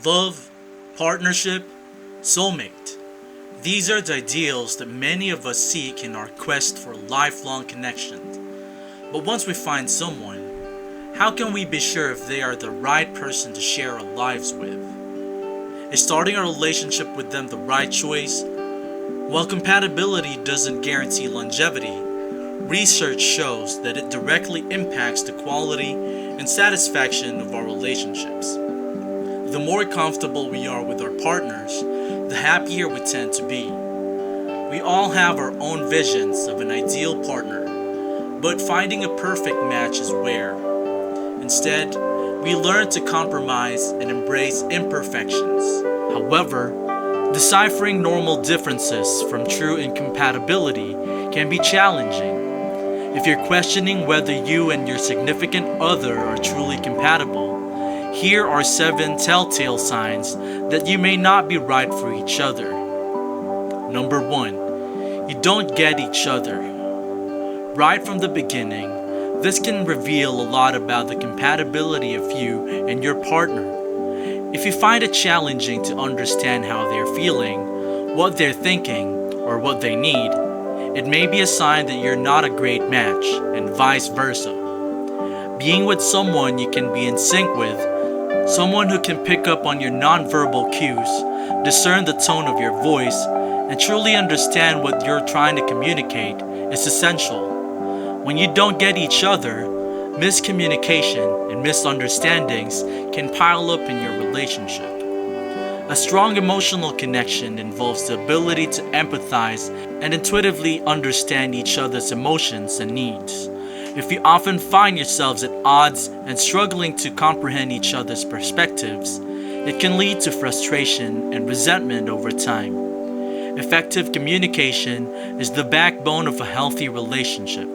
Love, partnership, soulmate. These are the ideals that many of us seek in our quest for lifelong connection. But once we find someone, how can we be sure if they are the right person to share our lives with? Is starting a relationship with them the right choice? While compatibility doesn't guarantee longevity, research shows that it directly impacts the quality and satisfaction of our relationships. The more comfortable we are with our partners, the happier we tend to be. We all have our own visions of an ideal partner, but finding a perfect match is rare. Instead, we learn to compromise and embrace imperfections. However, deciphering normal differences from true incompatibility can be challenging. If you're questioning whether you and your significant other are truly compatible, here are 7 telltale signs that you may not be right for each other. Number 1. You don't get each other. Right from the beginning, this can reveal a lot about the compatibility of you and your partner. If you find it challenging to understand how they're feeling, what they're thinking, or what they need, it may be a sign that you're not a great match, and vice versa. Being with someone you can be in sync with, someone who can pick up on your nonverbal cues, discern the tone of your voice, and truly understand what you're trying to communicate is essential. When you don't get each other, miscommunication and misunderstandings can pile up in your relationship. A strong emotional connection involves the ability to empathize and intuitively understand each other's emotions and needs. If you often find yourselves at odds and struggling to comprehend each other's perspectives, it can lead to frustration and resentment over time. Effective communication is the backbone of a healthy relationship,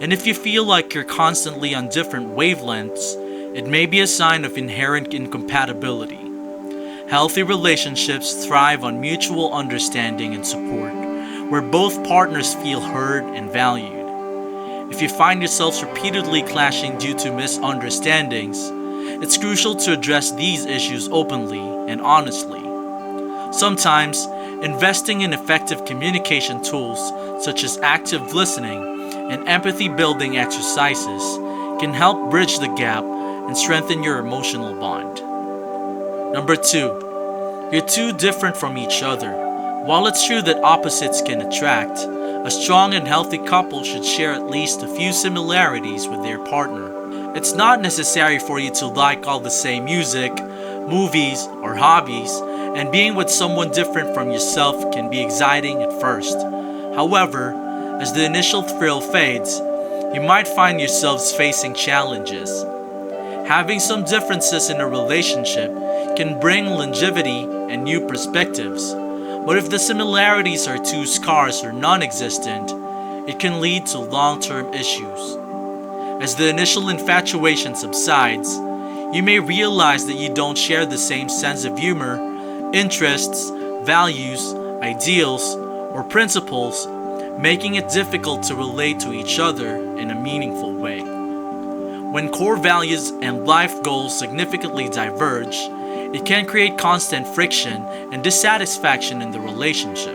and if you feel like you're constantly on different wavelengths, it may be a sign of inherent incompatibility. Healthy relationships thrive on mutual understanding and support, where both partners feel heard and valued. If you find yourselves repeatedly clashing due to misunderstandings, it's crucial to address these issues openly and honestly. Sometimes, investing in effective communication tools such as active listening and empathy-building exercises can help bridge the gap and strengthen your emotional bond. Number 2. You're too different from each other. While it's true that opposites can attract, a strong and healthy couple should share at least a few similarities with their partner. It's not necessary for you to like all the same music, movies, or hobbies, and being with someone different from yourself can be exciting at first. However, as the initial thrill fades, you might find yourselves facing challenges. Having some differences in a relationship can bring longevity and new perspectives. But if the similarities are too scarce or non-existent, it can lead to long-term issues. As the initial infatuation subsides, you may realize that you don't share the same sense of humor, interests, values, ideals, or principles, making it difficult to relate to each other in a meaningful way. When core values and life goals significantly diverge, it can create constant friction and dissatisfaction in the relationship.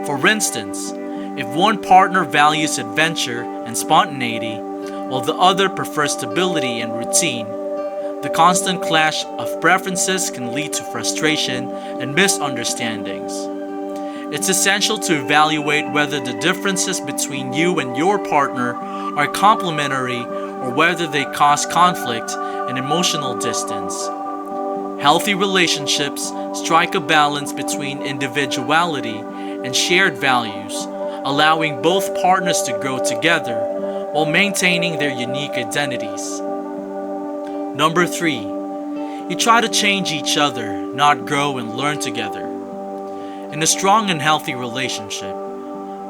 For instance, if one partner values adventure and spontaneity, while the other prefers stability and routine, the constant clash of preferences can lead to frustration and misunderstandings. It's essential to evaluate whether the differences between you and your partner are complementary or whether they cause conflict and emotional distance. Healthy relationships strike a balance between individuality and shared values, allowing both partners to grow together while maintaining their unique identities. Number 3. You try to change each other, not grow and learn together. In a strong and healthy relationship,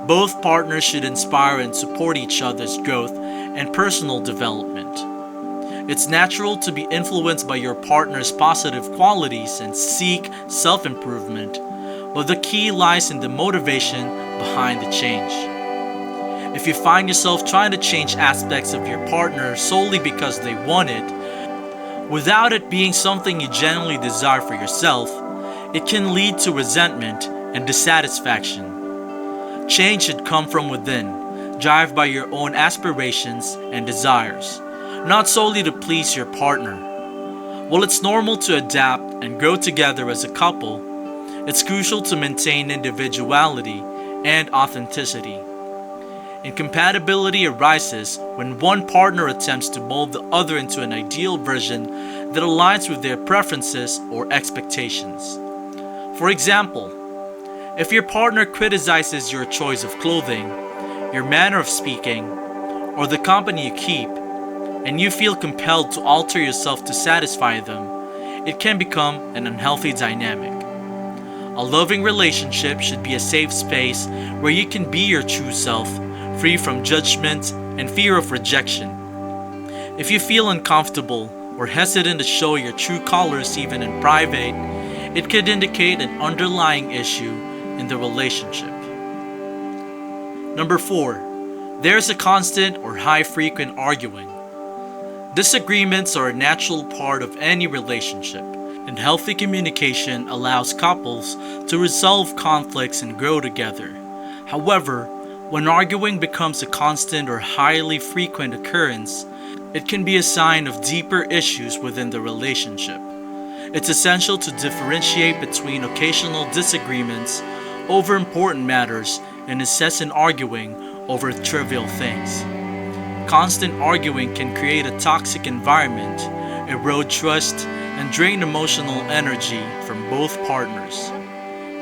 both partners should inspire and support each other's growth and personal development. It's natural to be influenced by your partner's positive qualities and seek self-improvement, but the key lies in the motivation behind the change. If you find yourself trying to change aspects of your partner solely because they want it, Without it being something you genuinely desire for yourself, it can lead to resentment and dissatisfaction. Change should come from within, driven by your own aspirations and desires, not solely to please your partner. While it's normal to adapt and grow together as a couple, it's crucial to maintain individuality and authenticity. Incompatibility arises when one partner attempts to mold the other into an ideal version that aligns with their preferences or expectations. For example, if your partner criticizes your choice of clothing, your manner of speaking, or the company you keep, and you feel compelled to alter yourself to satisfy them, it can become an unhealthy dynamic. A loving relationship should be a safe space where you can be your true self, free from judgment and fear of rejection. If you feel uncomfortable or hesitant to show your true colors even in private, it could indicate an underlying issue in the relationship. Number 4. There's a constant or high frequent arguing. Disagreements are a natural part of any relationship, and healthy communication allows couples to resolve conflicts and grow together. However, when arguing becomes a constant or highly frequent occurrence, it can be a sign of deeper issues within the relationship. It's essential to differentiate between occasional disagreements over important matters and incessant arguing over trivial things. Constant arguing can create a toxic environment, erode trust, and drain emotional energy from both partners.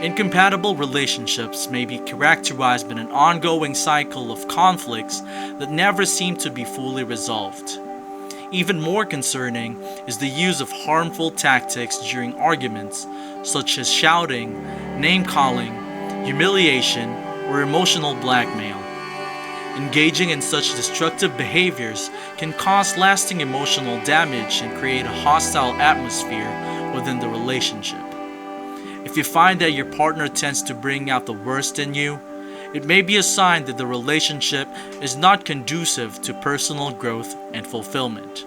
Incompatible relationships may be characterized by an ongoing cycle of conflicts that never seem to be fully resolved. Even more concerning is the use of harmful tactics during arguments, such as shouting, name-calling, humiliation, or emotional blackmail. Engaging in such destructive behaviors can cause lasting emotional damage and create a hostile atmosphere within the relationship. If you find that your partner tends to bring out the worst in you, it may be a sign that the relationship is not conducive to personal growth and fulfillment.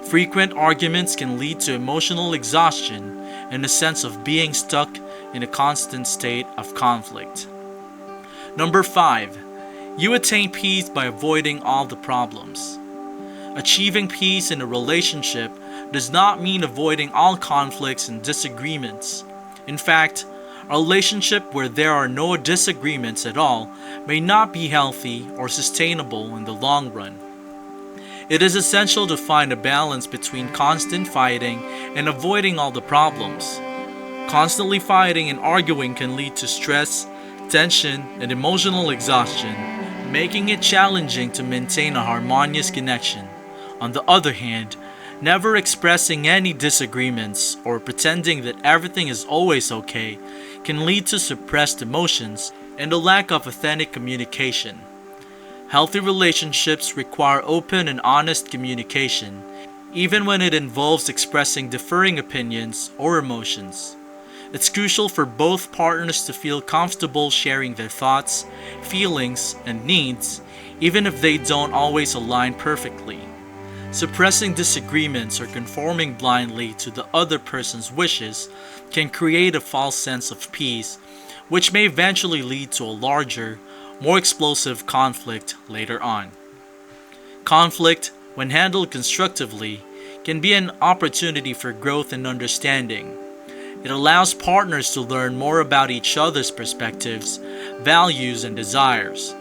Frequent arguments can lead to emotional exhaustion and a sense of being stuck in a constant state of conflict. Number 5. You attain peace by avoiding all the problems. Achieving peace in a relationship does not mean avoiding all conflicts and disagreements. In fact, a relationship where there are no disagreements at all may not be healthy or sustainable in the long run. It is essential to find a balance between constant fighting and avoiding all the problems. Constantly fighting and arguing can lead to stress, tension, and emotional exhaustion, making it challenging to maintain a harmonious connection. On the other hand, never expressing any disagreements or pretending that everything is always okay can lead to suppressed emotions and a lack of authentic communication. Healthy relationships require open and honest communication, even when it involves expressing differing opinions or emotions. It's crucial for both partners to feel comfortable sharing their thoughts, feelings, and needs, even if they don't always align perfectly. Suppressing disagreements or conforming blindly to the other person's wishes can create a false sense of peace, which may eventually lead to a larger, more explosive conflict later on. Conflict, when handled constructively, can be an opportunity for growth and understanding. It allows partners to learn more about each other's perspectives, values, and desires.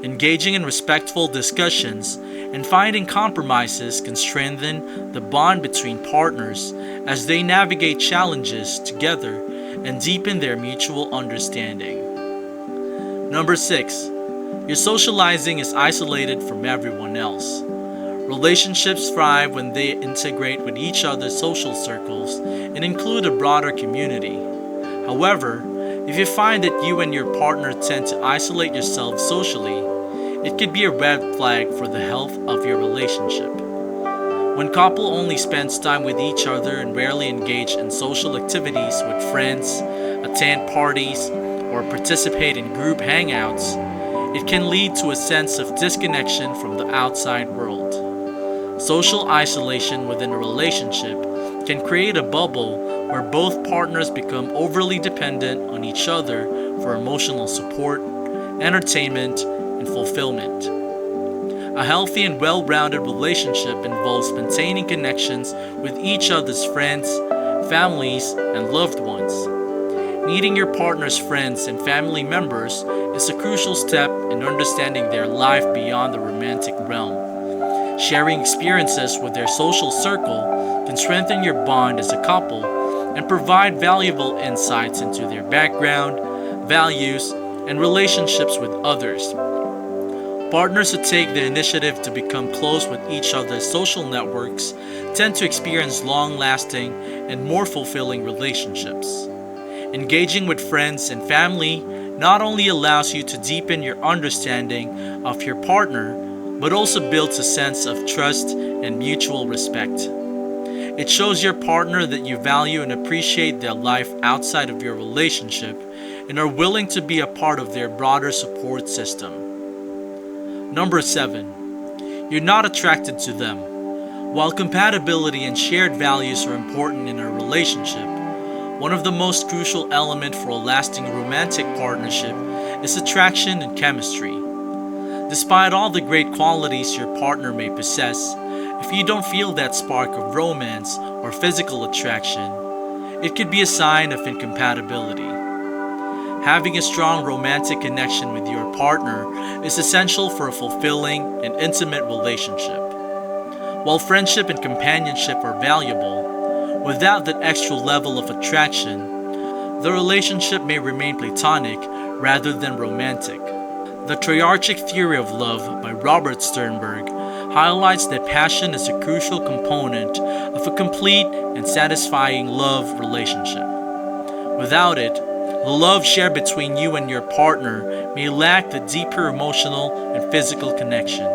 Engaging in respectful discussions and finding compromises can strengthen the bond between partners as they navigate challenges together and deepen their mutual understanding. Number 6. Your socializing is isolated from everyone else. Relationships thrive when they integrate with each other's social circles and include a broader community. However, if you find that you and your partner tend to isolate yourselves socially, it could be a red flag for the health of your relationship. When couple only spends time with each other and rarely engage in social activities with friends, attend parties, or participate in group hangouts, it can lead to a sense of disconnection from the outside world. Social isolation within a relationship can create a bubble where both partners become overly dependent on each other for emotional support, entertainment, and fulfillment. A healthy and well rounded relationship involves maintaining connections with each other's friends, families, and loved ones. Meeting your partner's friends and family members is a crucial step in understanding their life beyond the romantic realm. Sharing experiences with their social circle can strengthen your bond as a couple and provide valuable insights into their background, values, and relationships with others. Partners who take the initiative to become close with each other's social networks tend to experience long lasting and more fulfilling relationships. Engaging with friends and family not only allows you to deepen your understanding of your partner, but also builds a sense of trust and mutual respect. It shows your partner that you value and appreciate their life outside of your relationship and are willing to be a part of their broader support system. Number 7. You're not attracted to them. While compatibility and shared values are important in a relationship, one of the most crucial elements for a lasting romantic partnership is attraction and chemistry. Despite all the great qualities your partner may possess, if you don't feel that spark of romance or physical attraction, it could be a sign of incompatibility. Having a strong romantic connection with your partner is essential for a fulfilling and intimate relationship. While friendship and companionship are valuable, without that extra level of attraction, the relationship may remain platonic rather than romantic. The triarchic theory of love by Robert Sternberg highlights that passion is a crucial component of a complete and satisfying love relationship. Without it, the love shared between you and your partner may lack the deeper emotional and physical connection.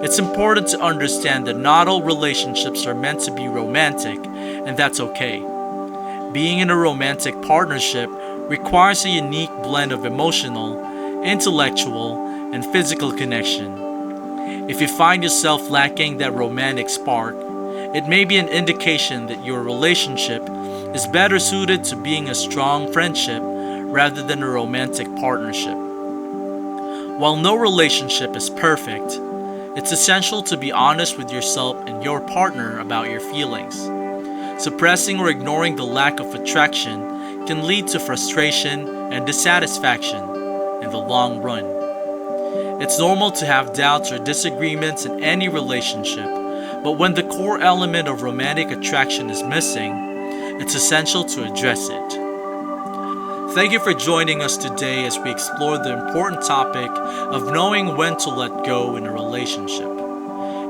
It's important to understand that not all relationships are meant to be romantic, and that's okay. Being in a romantic partnership requires a unique blend of emotional, intellectual, and physical connection. If you find yourself lacking that romantic spark, it may be an indication that your relationship is better suited to being a strong friendship rather than a romantic partnership. While no relationship is perfect, it's essential to be honest with yourself and your partner about your feelings. Suppressing or ignoring the lack of attraction can lead to frustration and dissatisfaction in the long run. It's normal to have doubts or disagreements in any relationship, but when the core element of romantic attraction is missing, it's essential to address it. Thank you for joining us today as we explore the important topic of knowing when to let go in a relationship.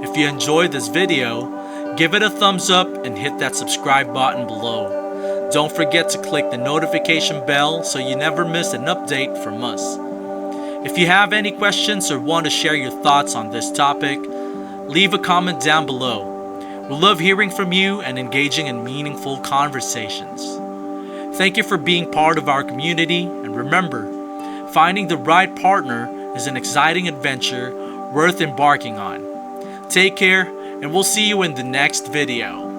If you enjoyed this video, give it a thumbs up and hit that subscribe button below. Don't forget to click the notification bell so you never miss an update from us. If you have any questions or want to share your thoughts on this topic, leave a comment down below. We love hearing from you and engaging in meaningful conversations. Thank you for being part of our community, and remember, finding the right partner is an exciting adventure worth embarking on. Take care, and we'll see you in the next video.